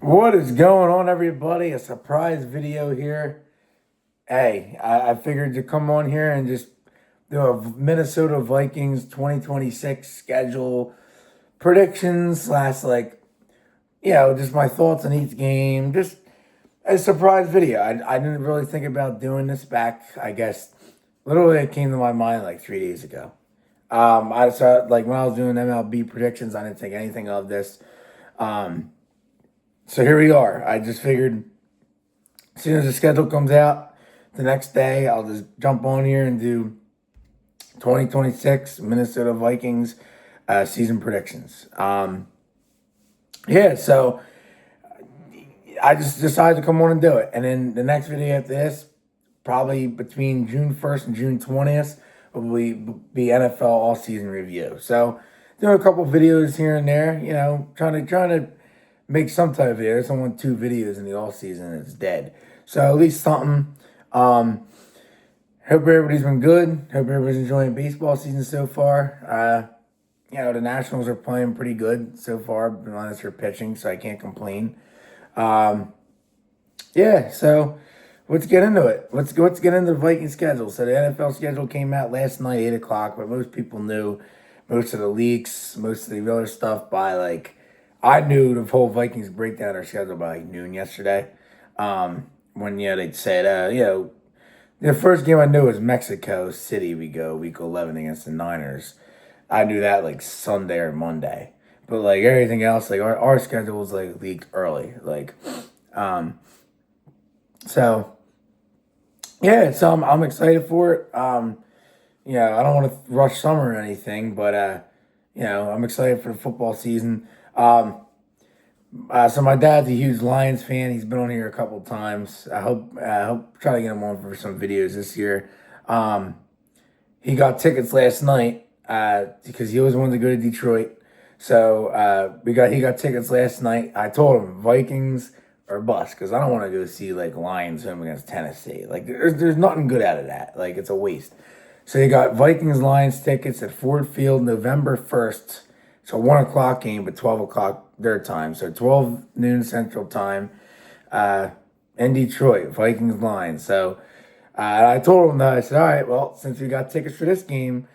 What is going on, everybody? A surprise video here. Hey, I figured to come on here and just do a Minnesota Vikings 2026 schedule predictions slash just my thoughts on each game. Just a surprise video. I didn't really think about doing this back, I guess, literally it came to my mind like 3 days ago. I saw like when I was doing MLB predictions, I didn't think anything of this. Um, so here we are. I just figured as soon as the schedule comes out, the next day I'll just jump on here and do 2026 Minnesota Vikings season predictions. So I just decided to come on and do it. And then the next video after this, probably between June 1st and June 20th, will be NFL all-season review. So doing a couple videos here and there, trying to make some type of video. I don't want 2 videos in the all-season and it's dead. So at least something. Hope everybody's been good. Hope everybody's enjoying baseball season so far. The Nationals are playing pretty good so far, unless they're pitching, so I can't complain. So let's get into it. Let's get into the Viking schedule. So the NFL schedule came out last night, 8 o'clock, but most people knew most of the leaks, most of the other stuff by I knew the whole Vikings breakdown their schedule by noon yesterday. When they'd said, the first game I knew was Mexico City. We go week 11 against the Niners. I knew that Sunday or Monday. But everything else, our schedule was leaked early. So I'm excited for it. I don't want to rush summer or anything, but I'm excited for the football season. So my dad's a huge Lions fan. He's been on here a couple times. I hope try to get him on for some videos this year. He got tickets last night because he always wanted to go to Detroit. So he got tickets last night. I told him Vikings or bust because I don't want to go see Lions home against Tennessee. There's nothing good out of that. It's a waste. So he got Vikings Lions tickets at Ford Field November 1st. It's a 1 o'clock game, but 12 o'clock their time. So 12 noon Central Time in Detroit, Vikings Lions. So I told him that. I said, all right, well, since we got tickets for this game,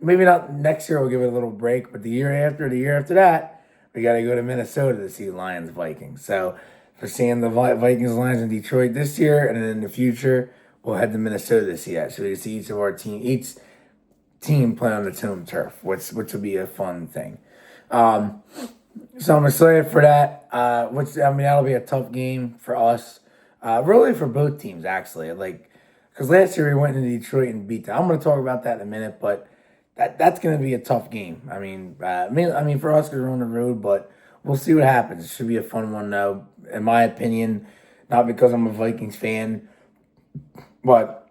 maybe not next year we'll give it a little break, but the year after that, we got to go to Minnesota to see Lions Vikings. So for seeing the Vikings Lions in Detroit this year, and then in the future, we'll head to Minnesota to see that. So we can see each team play on its home turf, which will be a fun thing. So I'm excited for that. That'll be a tough game for us. Really for both teams, actually. Because last year we went into Detroit and beat them. I'm going to talk about that in a minute, but that's going to be a tough game. For us because we're on the road, but we'll see what happens. It should be a fun one, though. In my opinion, not because I'm a Vikings fan, but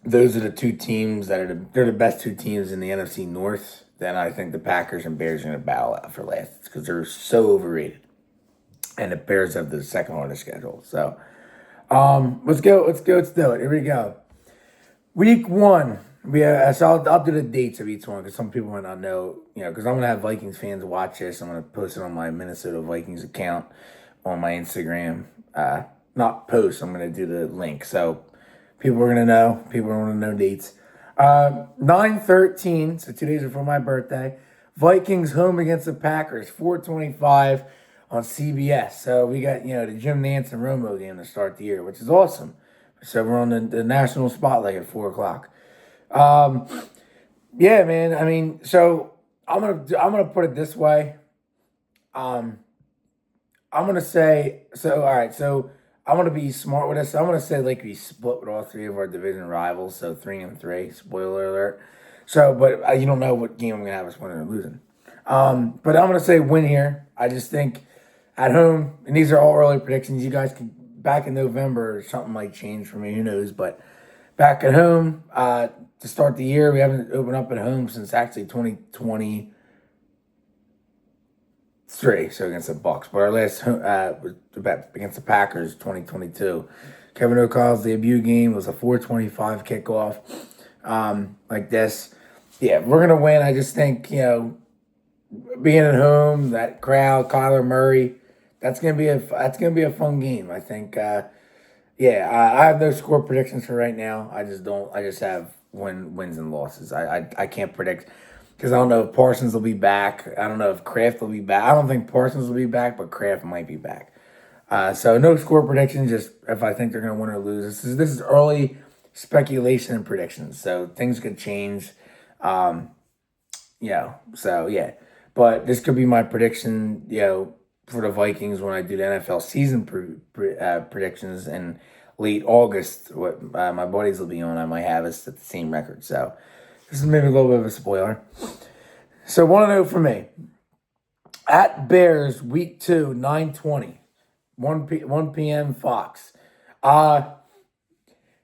those are the 2 teams they're the best 2 teams in the NFC North. Then I think the Packers and Bears are going to battle out for last because they're so overrated. And the Bears have the second hardest schedule. So let's do it. Here we go. Week 1. I'll do the dates of each one because some people might not know, because I'm going to have Vikings fans watch this. I'm going to post it on my Minnesota Vikings account on my Instagram. Not post, I'm going to do the link. So people are going to know. People want to know dates. 9/13, so 2 days before my birthday. Vikings home against the Packers, 4:25 on CBS. So we got, the Jim Nantz and Romo game to start the year, which is awesome. So we're on the national spotlight at 4 o'clock. Man. So I'm gonna put it this way. I'm gonna say so. All right, so I'm gonna be smart with this. I'm gonna say we split with all 3 of our division rivals, so 3-3. Spoiler alert. So, but you don't know what game I'm gonna have us winning or losing. But I'm gonna say win here. I just think at home, and these are all early predictions. You guys can back in November something might change for me. Who knows? But back at home to start the year, we haven't opened up at home since actually 2023. So against the Bucks, but our last was against the Packers, 2022. Kevin O'Connell's debut game was a 4:25 kickoff. Like this, we're gonna win. I just think being at home, that crowd, Kyler Murray, that's gonna be a fun game. I think. Yeah, I have no score predictions for right now. I just don't. I just have wins and losses. I can't predict because I don't know if Parsons will be back. I don't know if Kraft will be back. I don't think Parsons will be back, but Kraft might be back. So no score predictions. Just if I think they're going to win or lose. This is early speculation and predictions. So things could change. Um, So yeah, but this could be my prediction. For the Vikings when I do the NFL season predictions in late August. What my buddies will be on, I might have us at the same record. So this is maybe a little bit of a spoiler. So 1-0 for me. At Bears, week 2, 9:20, 1 p.m. Fox. Uh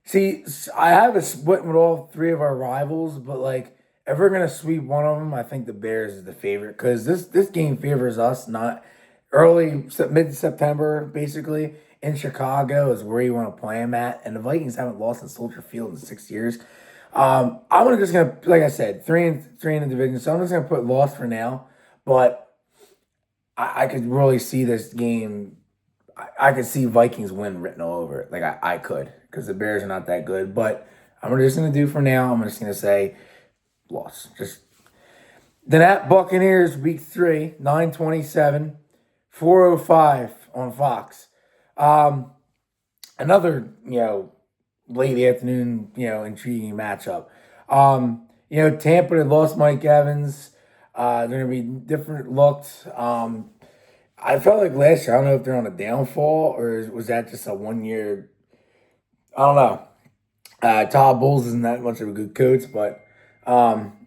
See, I have a split with all three of our rivals, but like if we're gonna sweep one of them, I think the Bears is the favorite because this game favors us. Not mid September, basically in Chicago is where you want to play them at, and the Vikings haven't lost in Soldier Field in 6 years. I'm just gonna, like I said, 3-3 in the division, so I'm just gonna put loss for now. But I could really see this game. I could see Vikings win written all over it. Like I could, because the Bears are not that good. But I'm just gonna do for now. I'm just gonna say loss. Just then at Buccaneers week 3, 9:27, 4:05 on Fox. Um, Another late afternoon intriguing matchup. Tampa had lost Mike Evans. They're gonna be different looks. I felt like last year. I don't know if they're on a downfall or was that just a 1 year. I don't know. Todd Bowles isn't that much of a good coach, but um,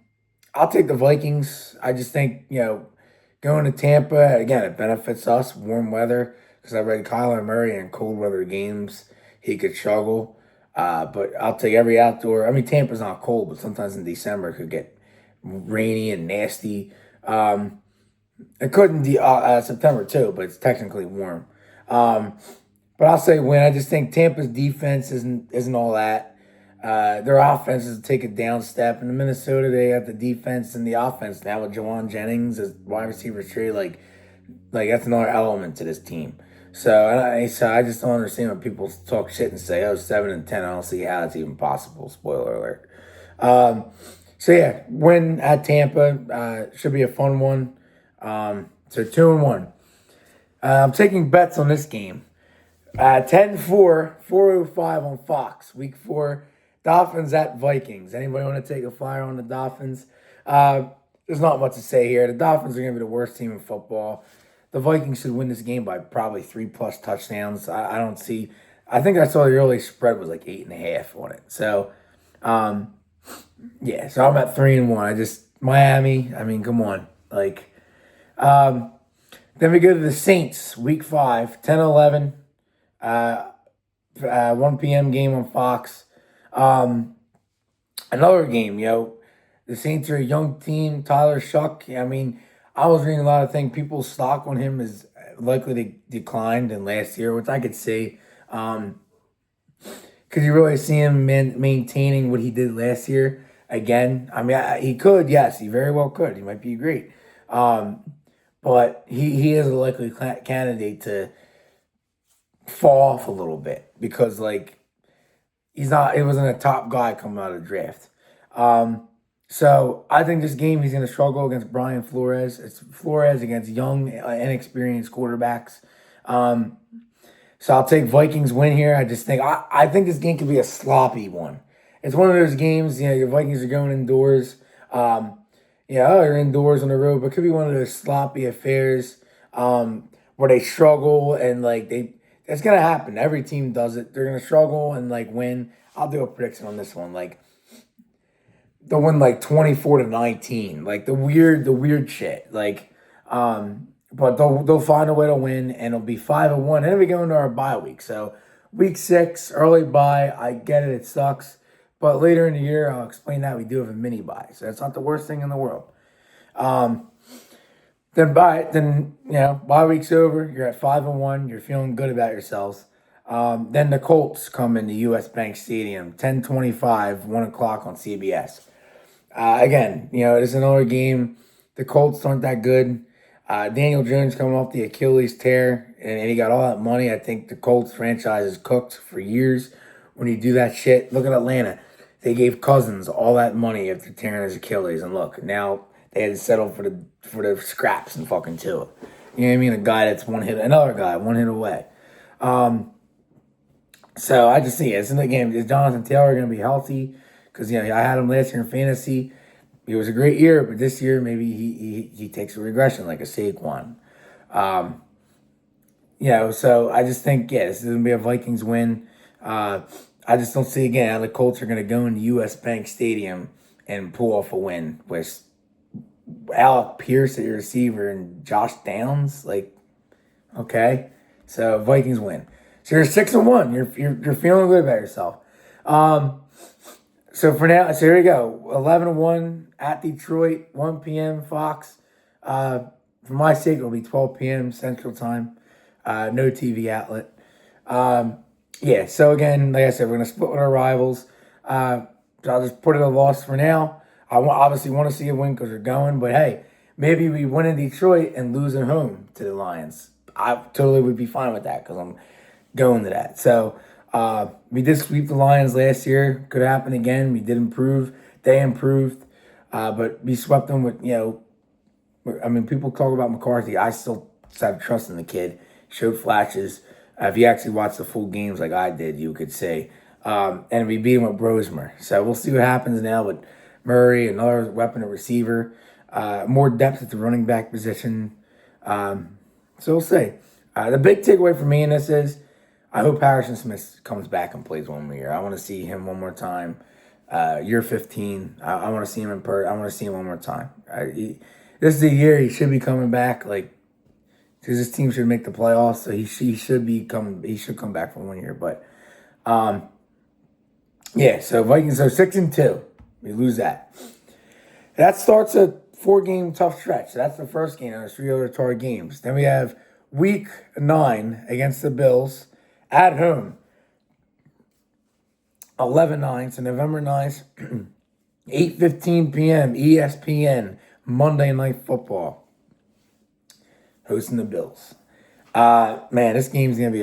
I'll take the Vikings. I just think going to Tampa again, it benefits us. Warm weather because I read Kyler Murray in cold weather games he could struggle. But I'll take every outdoor. I mean, Tampa's not cold, but sometimes in December it could get rainy and nasty. It couldn't be September too, but it's technically warm. Um, but I'll say win. I just think Tampa's defense isn't all that. Their offense is take a down step. In Minnesota, they have the defense and the offense now with Jawan Jennings as wide receiver three. Like that's another element to this team. So I just don't understand when people talk shit and say, "Oh, 7-10." I don't see how it's even possible. Spoiler alert. So yeah, win at Tampa should be a fun one. So 2-1. I'm taking bets on this game. 10-4, 4:05 on Fox. Week 4, Dolphins at Vikings. Anybody want to take a flyer on the Dolphins? There's not much to say here. The Dolphins are going to be the worst team in football. The Vikings should win this game by probably 3+ touchdowns. I don't see. I think I saw the early spread was like 8.5 on it. So, yeah. So I'm at 3-1. Miami. I mean, come on. Um, then we go to the Saints, week 5, 10-11, 1 p.m. game on Fox. Another game, the Saints are a young team. Tyler Shuck, I mean, I was reading a lot of things. People's stock on him is likely to decline in last year, which I could see. Could you really see him maintaining what he did last year again? I mean, he could, yes, he very well could. He might be great. But he is a likely candidate to fall off a little bit because he wasn't a top guy coming out of the draft. So I think this game he's going to struggle against Brian Flores. It's Flores against young, inexperienced quarterbacks. So I'll take Vikings win here. I think this game could be a sloppy one. It's one of those games, your Vikings are going indoors. You're indoors on the road, but it could be one of those sloppy affairs where they struggle and it's gonna happen. Every team does it. They're gonna struggle and win. I'll do a prediction on this one. They'll win 24-19. The weird shit. But they'll find a way to win and it'll be 5-1. And then we go into our bye week. So week 6, early bye. I get it, it sucks. But later in the year, I'll explain that we do have a mini bye. So it's not the worst thing in the world. Bye week's over. You're at 5-1. You're feeling good about yourselves. Then the Colts come into U.S. Bank Stadium, 10:25, 1 o'clock on CBS. Again, it's another game. The Colts aren't that good. Daniel Jones coming off the Achilles tear, and he got all that money. I think the Colts franchise is cooked for years when you do that shit. Look at Atlanta. They gave Cousins all that money after tearing his Achilles, and look, now they had to settle for the scraps and fucking Tua. You know what I mean? A guy that's another guy one hit away. So I just see it's in the game. Is Jonathan Taylor going to be healthy? Because I had him last year in fantasy. It was a great year, but this year maybe he takes a regression like a Saquon. So I just think this is going to be a Vikings win. I just don't see again how the Colts are going to go into U.S. Bank Stadium and pull off a win with Alec Pierce at your receiver and Josh Downs. Okay, so Vikings win. So you're 6-1. You're feeling good about yourself. So for now, here you go. 11-1 at Detroit, 1 p.m. Fox. For my sake, it'll be 12 p.m. Central Time. No TV outlet. So again, like I said, we're going to split with our rivals. So I'll just put it a loss for now. I obviously want to see a win because we're going. But hey, maybe we win in Detroit and lose at home to the Lions. I totally would be fine with that because I'm going to that. So we did sweep the Lions last year. Could happen again. We did improve. They improved. But we swept them with, people talk about McCarthy. I still have trust in the kid. Showed flashes. If you actually watch the full games like I did, you could say. And we beat him with Brosmer. So we'll see what happens now with Murray, another weapon at receiver. More depth at the running back position. So we'll see. The big takeaway for me in this is I hope Harrison Smith comes back and plays one more year. I want to see him one more time. Year 15. I want to see him in person. I want to see him one more time. This is the year he should be coming back. Because this team should make the playoffs, so he should come back for 1 year. But so Vikings are 6-2. We lose that. That starts a 4-game tough stretch. So that's the first game. There's 3 other target games. Then we have week 9 against the Bills at home. 11-9, so November 9th, 8:15 p.m. ESPN, Monday Night Football. Hosting the Bills. Man, this game's gonna be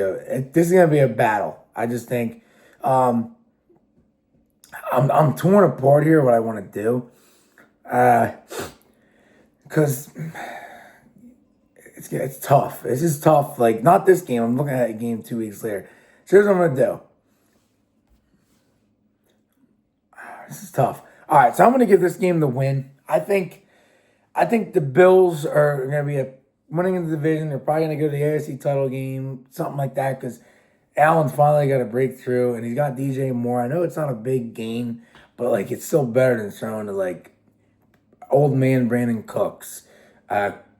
a battle. I just think I'm torn apart here what I want to do. Because it's tough. This is tough. Not this game. I'm looking at a game 2 weeks later. So here's what I'm gonna do. This is tough. All right, so I'm gonna give this game the win. I think the Bills are gonna be winning in the division. They're probably going to go to the AFC title game, something like that, because Allen's finally got a breakthrough, and he's got DJ Moore. I know it's not a big gain, but, it's still better than throwing to, old man Brandon Cooks.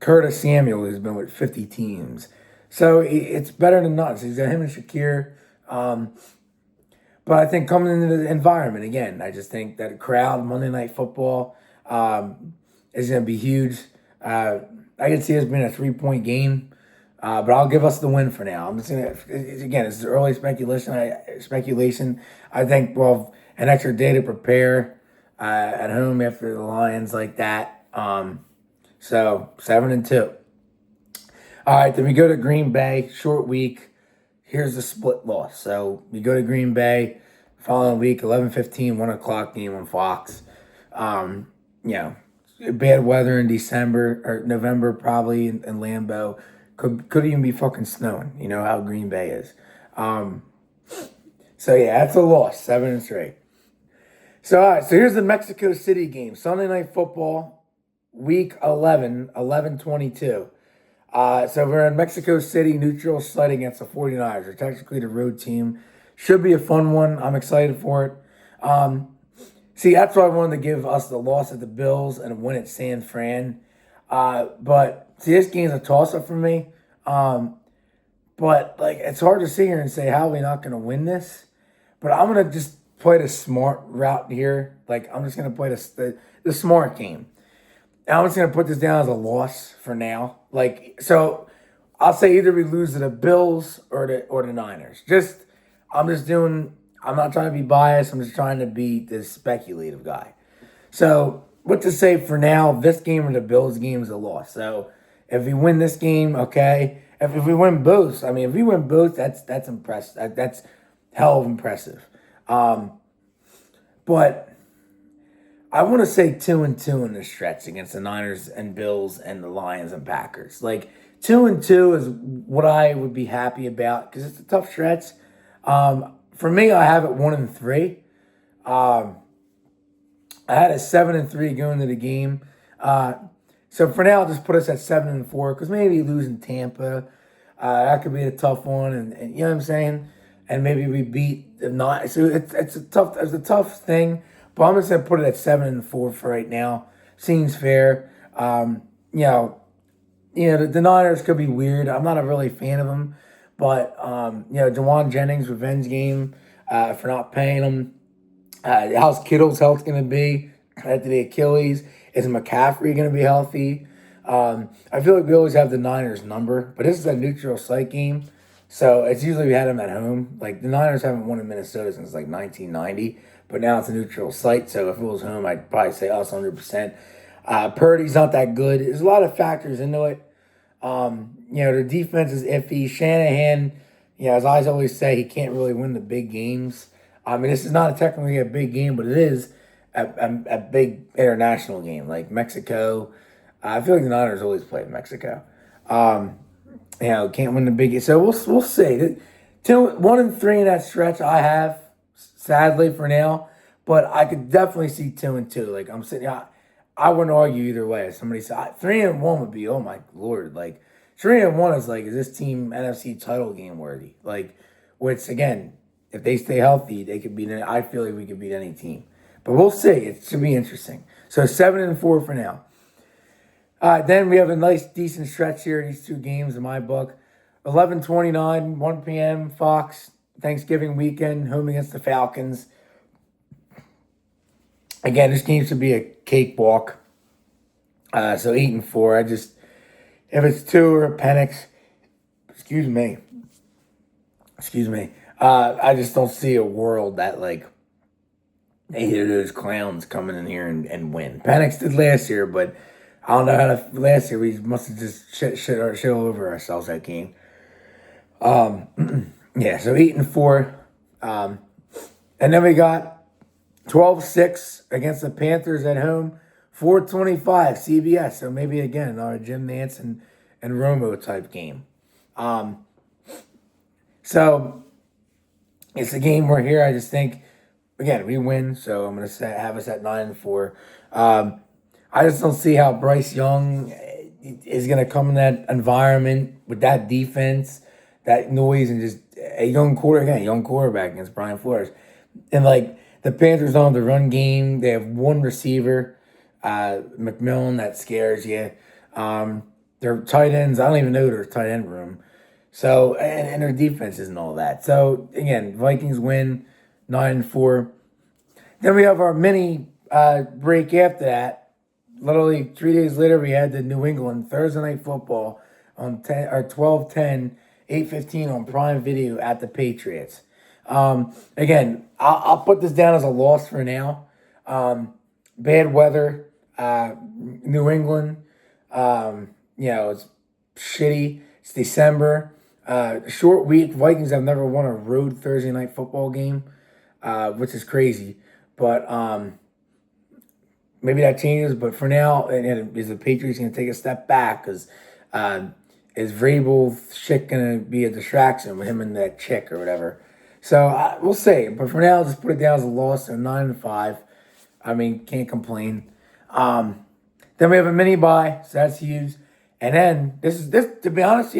Curtis Samuel, who's been with 50 teams. So it's better than nothing. So he's got him and Shakir. But I think coming into the environment, again, I just think that a crowd, Monday Night Football, is going to be huge. I can see this being a 3-point game, but I'll give us the win for now. I'm just gonna again, it's early speculation. I think an extra day to prepare at home after the Lions like that. So 7-2. All right, then we go to Green Bay. Short week. Here's the split loss. So we go to Green Bay. Following week, 11:15, 1 o'clock game on Fox. Bad weather in December or November probably in Lambeau. Could even be fucking snowing. You know how Green Bay is. That's a loss, 7-3. So all right, so here's the Mexico City game. Sunday Night Football, week 11, 11/22. So we're in Mexico City, neutral site against the 49ers. They're technically the road team. Should be a fun one. I'm excited for it. That's why I wanted to give us the loss at the Bills and a win at San Fran. But this game's a toss-up for me. It's hard to sit here and say, how are we not going to win this? But I'm going to just play the smart route here. I'm just going to play the smart game. And I'm just going to put this down as a loss for now. So I'll say either we lose to the Bills or the Niners. I'm not trying to be biased. I'm just trying to be the speculative guy. So what to say for now, this game or the Bills game is a loss. So If we win this game, okay. If we win both, I mean, if we win both, that's impressive. That's hell of impressive. Um, but I want to say 2-2 in the stretch against the Niners and Bills and the Lions and Packers. Like 2-2 is what I would be happy about because it's a tough stretch. For me, I have it 1-3. Um, I had a 7-3 going into the game. Uh, so for now, I'll just put us at 7-4 because maybe losing Tampa, that could be a tough one, and you know what I'm saying. And maybe we beat the not. So it's a tough thing. But I'm just gonna put it at 7-4 for right now. Seems fair. You know, the Niners could be weird. I'm not a really fan of them, but Jawan Jennings revenge game for not paying him. How's Kittle's health going to be after the Achilles? Is McCaffrey going to be healthy? I feel like we always have the Niners number, but this is a neutral site game, so it's usually we had them at home. Like the Niners haven't won in Minnesota since like 1990, but now it's a neutral site, so if it was home, I'd probably say us 100%. Purdy's not that good. There's a lot of factors into it. The defense is iffy. Shanahan, as I always say, he can't really win the big games. I mean, this is not technically a big game, but it is a big international game, like Mexico. I feel like the Niners always play Mexico. Can't win the big game. So we'll see. 1-3 in that stretch I have, sadly for now, but I could definitely see 2-2. Like I'm sitting, I wouldn't argue either way. Somebody said 3-1 would be, oh my Lord, like 3-1 is like, is this team NFC title game worthy? Like, which again, if they stay healthy, they could beat. I feel like we could beat any team, but we'll see. It should be interesting. So 7-4 for now. Then we have a nice, decent stretch here. These two games in my book: 11:29, 1 p.m. Fox Thanksgiving weekend, home against the Falcons. Again, this game should be a cakewalk. So 8-4. If it's two or a Penix, excuse me. I just don't see a world that like either of those clowns coming in here and win. Penix did last year, but I don't know how to. Last year we must have just shit all over ourselves that game. Yeah. So 8-4, and then we got 12-6 against the Panthers at home. 4:25 CBS. So maybe again another Jim Nantz and Romo type game. So it's a game we're here. I just think, again, we win. So I'm going to have us at 9-4. I just don't see how Bryce Young is going to come in that environment with that defense, that noise, and just a young quarterback against Brian Flores. And like the Panthers don't have the run game. They have one receiver, McMillan, that scares you. Their tight ends, I don't even know their tight end room. So, and their defense isn't all that. So, again, Vikings win 9-4. Then we have our mini break after that. Literally 3 days later, we had the New England Thursday Night Football on 12/10, 8:15 on Prime Video at the Patriots. Again, I'll put this down as a loss for now. Bad weather, New England. It's shitty. It's December. Short week. Vikings have never won a road Thursday night football game, which is crazy. But maybe that changes. But for now, and is the Patriots going to take a step back? Because is Vrabel shit going to be a distraction with him and that chick or whatever? So we'll see. But for now, just put it down as a loss. So 9-5. I mean, can't complain. Then we have a mini bye, so that's huge. And then this to be honest,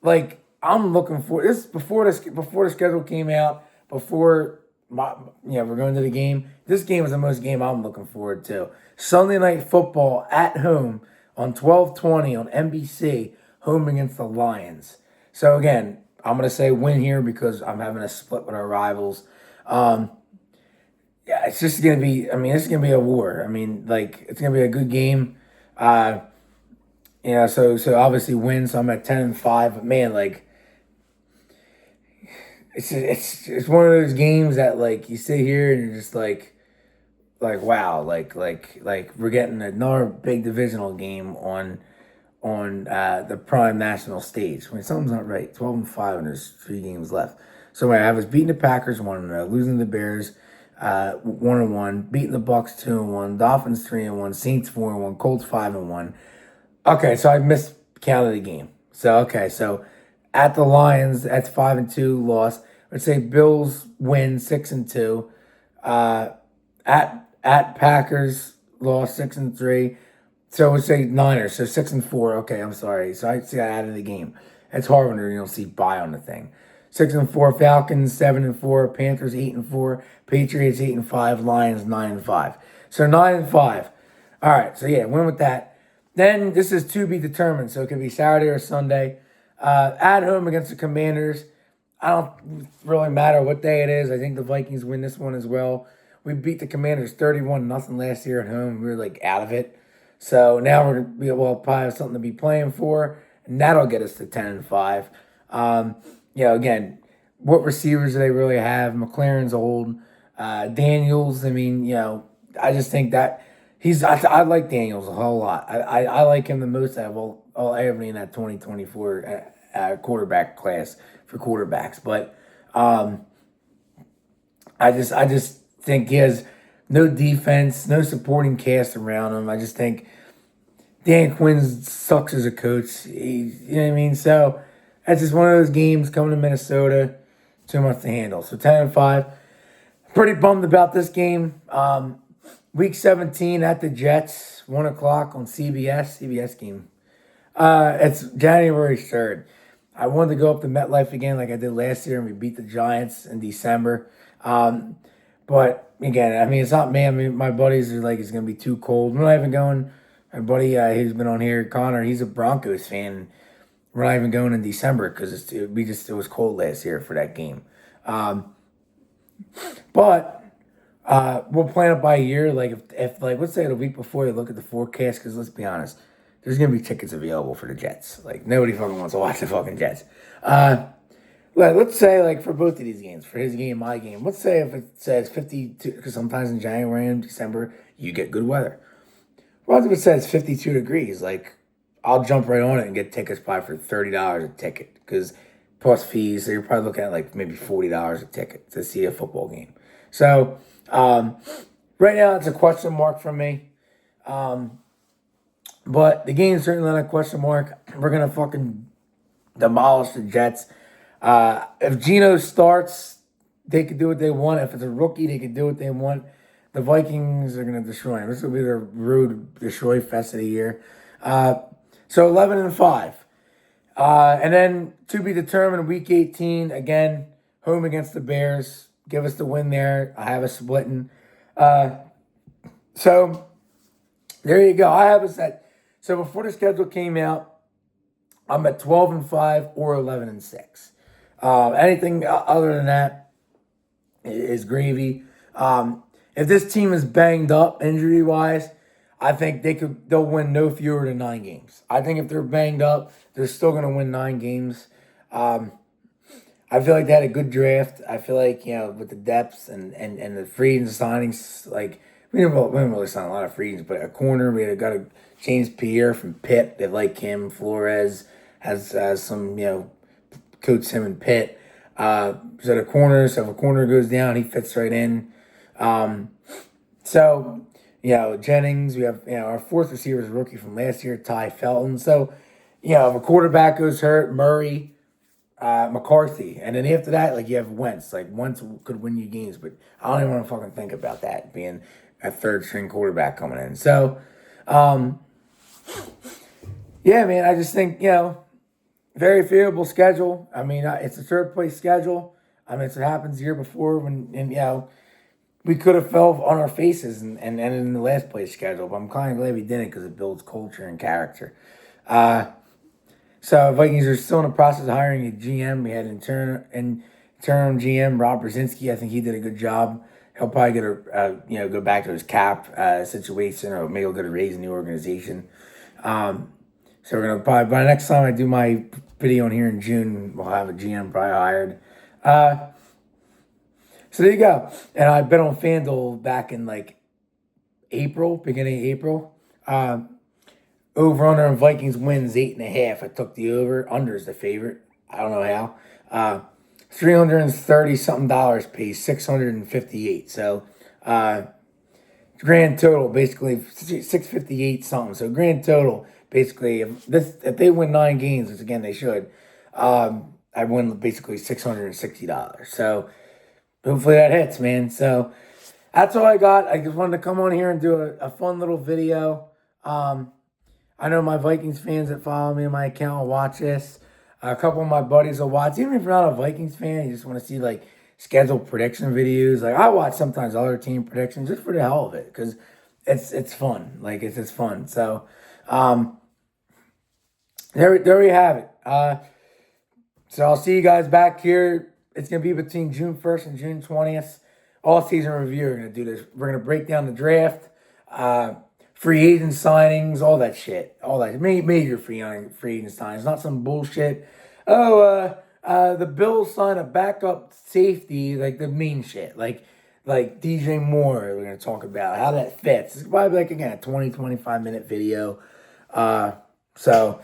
like I'm looking for this before the schedule came out, before we're going to the game. This game is the most game I'm looking forward to. Sunday Night Football at home on 12:20 on NBC, home against the Lions. So again, I'm gonna say win here because I'm having a split with our rivals. It's just gonna be. I mean, it's gonna be a war. I mean, like it's gonna be a good game. So obviously win. So I'm at 10-5. But man, like it's one of those games that like you sit here and you're just like wow, like we're getting another big divisional game on on the prime national stage. I mean, something's not right. 12-5, and there's 3 games left. So I was beating the Packers 1-0, losing the Bears 1-1, beating the Bucks 2-1, Dolphins 3-1, Saints 4-1, Colts 5-1. Okay, so I missed count of the game. So at the Lions, that's 5-2 loss. Let's say Bills win 6-2. At Packers lost 6-3. So let's say Niners, so 6-4. Okay, I'm sorry. So I see I added the game. It's hard when you don't see buy on the thing. 6-4, Falcons 7-4, Panthers 8-4, Patriots 8-5, Lions 9-5. So 9-5. All right, so yeah, win with that. Then this is to be determined, so it could be Saturday or Sunday. At home against the Commanders. I don't really matter what day it is. I think the Vikings win this one as well. We beat the Commanders 31-0 last year at home. We were like out of it. So now we'll probably have something to be playing for, and that'll get us to 10-5. Again, what receivers do they really have? McLaren's old. Daniels, I mean, I just think that I like Daniels a whole lot. I like him the most out of all everybody in that 2024 quarterback class for quarterbacks. But I just think he has no defense, no supporting cast around him. I just think Dan Quinn sucks as a coach. You know what I mean? So that's just one of those games coming to Minnesota. Too much to handle. So 10-5. Pretty bummed about this game. Week 17 at the Jets, 1 o'clock on CBS. CBS game. It's January 3rd. I wanted to go up to MetLife again like I did last year, and we beat the Giants in December. But again, I mean, it's not me. I mean, my buddies are like, it's going to be too cold. We're not even going. My buddy who's been on here, Connor, he's a Broncos fan. We're not even going in December because it was cold last year for that game. But we'll plan it by year. Like if let's say the week before you look at the forecast, because let's be honest, there's gonna be tickets available for the Jets. Like nobody fucking wants to watch the fucking Jets. Let's say like for both of these games, for his game, my game. Let's say if it says 52, because sometimes in January and December you get good weather. Well, if it says 52 degrees, like I'll jump right on it and get tickets probably for $30 a ticket, because plus fees, so you're probably looking at like maybe $40 a ticket to see a football game. So right now it's a question mark for me. But the game's certainly not a question mark. We're gonna fucking demolish the Jets. If Geno starts, they could do what they want. If it's a rookie, they could do what they want. The Vikings are gonna destroy him. This will be their road destroy fest of the year. So 11-5. And then to be determined, week 18, again, home against the Bears. Give us the win there. I have us splitting. So there you go. I have us at, so before the schedule came out, I'm at 12-5 or 11-6. Anything other than that is gravy. If this team is banged up injury wise, I think they'll win no fewer than 9 games. I think if they're banged up, they're still going to win 9 games. I feel like they had a good draft. I feel like, with the depths and the free agent signings, like, we didn't really sign a lot of free agents, but a corner, we got a James Pierre from Pitt. They like him. Flores has some, coach him in Pitt. So the corner, so if a corner goes down, he fits right in. Jennings, we have, our 4th receiver is a rookie from last year, Ty Felton. So, if a quarterback goes hurt, Murray, McCarthy. And then after that, you have Wentz. Like, Wentz could win you games, but I don't even want to fucking think about that, being a 3rd-string quarterback coming in. So, man, I just think, very favorable schedule. I mean, it's a 3rd-place schedule. I mean, it happens the year before we could have fell on our faces and in the last place schedule, but I'm kind of glad we didn't because it builds culture and character. So Vikings are still in the process of hiring a GM. We had interim GM Rob Brzezinski. I think he did a good job. He'll probably get go back to his cap situation, or maybe he'll get a raise in the organization. So we're gonna probably, by next time I do my video on here in June, we'll have a GM probably hired. So there you go. And I've been on FanDuel back in April, beginning of April. over under and Vikings wins 8.5. I took the over. Under is the favorite. I don't know how. 330 something dollars pays 658. So grand total basically 658 something. So grand total basically if they win 9 games, which again they should, I win basically $660. So hopefully that hits, man. So that's all I got. I just wanted to come on here and do a fun little video. I know my Vikings fans that follow me on my account will watch this. A couple of my buddies will watch. Even if you're not a Vikings fan, you just want to see like scheduled prediction videos. Like I watch sometimes other team predictions just for the hell of it because it's fun. Like it's fun. So there we have it. So I'll see you guys back here. It's gonna be between June 1st and June 20th. All season review. We're gonna do this. We're gonna break down the draft. Free agent signings, all that shit, all that major free agent signings, not some bullshit. Oh, the Bills sign a backup safety, like the mean shit, like DJ Moore. We're gonna talk about how that fits. It's probably like again a 20-25 minute video. So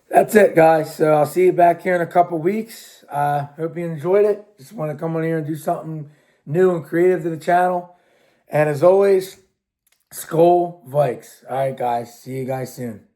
that's it, guys. So I'll see you back here in a couple weeks. Hope you enjoyed it. Just want to come on here and do something new and creative to the channel. And as always, Skol Vikes. All right, guys. See you guys soon.